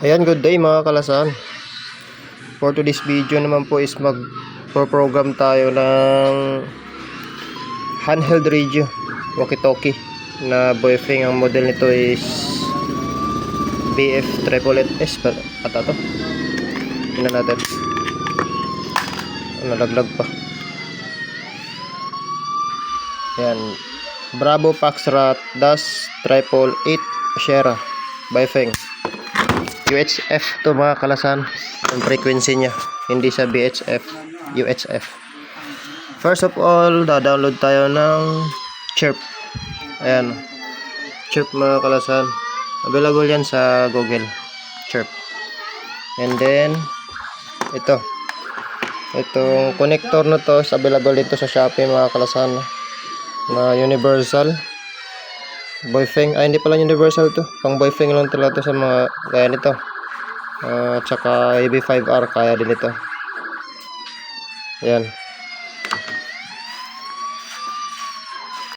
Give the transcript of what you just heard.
Ayan, good day mga kalasan. For today's video naman po is mag-program tayo ng handheld radio, walkie-talkie na Baofeng. Ang model nito is BF888S ata to. Tingnan natin. Nalaglag pa. Ayan, Bravo Foxtrot Dash 888 Sierra Baofeng. UHF to mga kalasan, ang frequency niya, hindi sa BHF, UHF. First of all, da-download tayo ng Chirp. Ayan, Chirp mga kalasan, available yan sa Google, Chirp. And then itong connector na to is available dito sa Shopee mga kalasan, na universal Baofeng. Ay, hindi pala universal to, pang Baofeng lang talaga to sa mga gaya nito. Tsaka AB5R kaya din ito. Ayan,